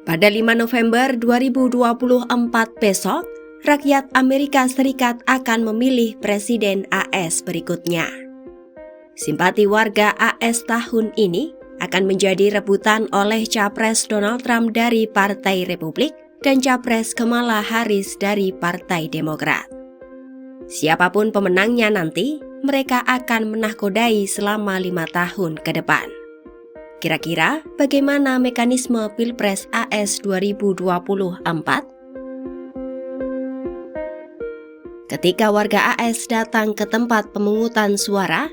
Pada 5 November 2024 besok, rakyat Amerika Serikat akan memilih Presiden AS berikutnya. Simpati warga AS tahun ini akan menjadi rebutan oleh Capres Donald Trump dari Partai Republik dan Capres Kamala Harris dari Partai Demokrat. Siapapun pemenangnya nanti, mereka akan menahkodai selama 5 tahun ke depan. Kira-kira bagaimana mekanisme Pilpres AS 2024? Ketika warga AS datang ke tempat pemungutan suara,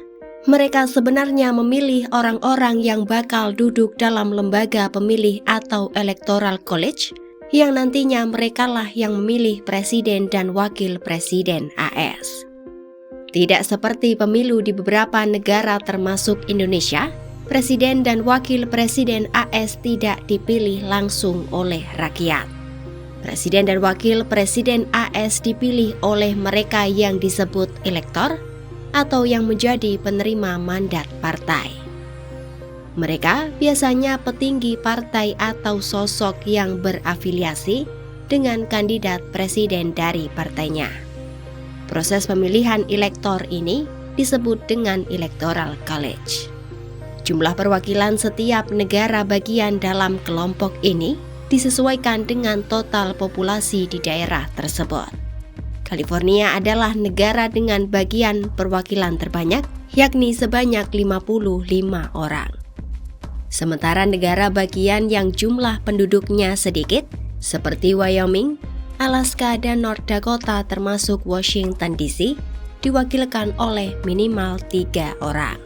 mereka sebenarnya memilih orang-orang yang bakal duduk dalam lembaga pemilih atau Electoral College, yang nantinya merekalah yang memilih presiden dan wakil presiden AS. Tidak seperti pemilu di beberapa negara termasuk Indonesia, presiden dan wakil presiden AS tidak dipilih langsung oleh rakyat. Presiden dan wakil presiden AS dipilih oleh mereka yang disebut elektor atau yang menjadi penerima mandat partai. Mereka biasanya petinggi partai atau sosok yang berafiliasi dengan kandidat presiden dari partainya. Proses pemilihan elektor ini disebut dengan Electoral College. Jumlah perwakilan setiap negara bagian dalam kelompok ini disesuaikan dengan total populasi di daerah tersebut. California adalah negara dengan bagian perwakilan terbanyak, yakni sebanyak 55 orang. Sementara negara bagian yang jumlah penduduknya sedikit, seperti Wyoming, Alaska, dan North Dakota termasuk Washington DC, diwakilkan oleh minimal 3 orang.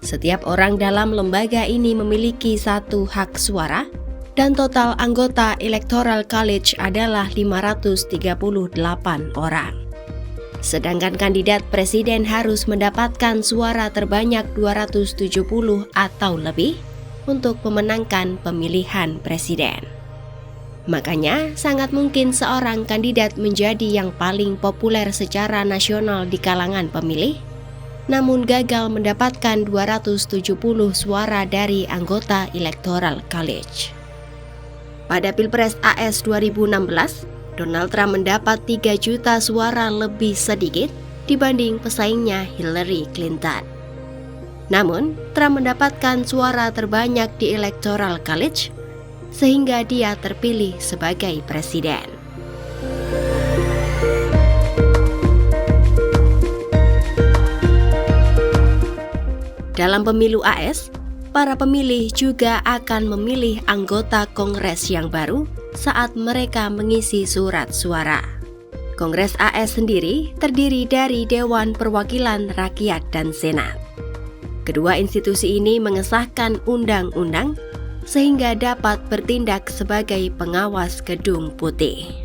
Setiap orang dalam lembaga ini memiliki 1 hak suara, dan total anggota Electoral College adalah 538 orang. Sedangkan kandidat presiden harus mendapatkan suara terbanyak 270 atau lebih untuk memenangkan pemilihan presiden. Makanya, sangat mungkin seorang kandidat menjadi yang paling populer secara nasional di kalangan pemilih, namun gagal mendapatkan 270 suara dari anggota Electoral College. Pada Pilpres AS 2016, Donald Trump mendapat 3 juta suara lebih sedikit dibanding pesaingnya Hillary Clinton. Namun, Trump mendapatkan suara terbanyak di Electoral College, sehingga dia terpilih sebagai presiden. Dalam pemilu AS, para pemilih juga akan memilih anggota Kongres yang baru saat mereka mengisi surat suara. Kongres AS sendiri terdiri dari Dewan Perwakilan Rakyat dan Senat. Kedua institusi ini mengesahkan undang-undang sehingga dapat bertindak sebagai pengawas Gedung Putih.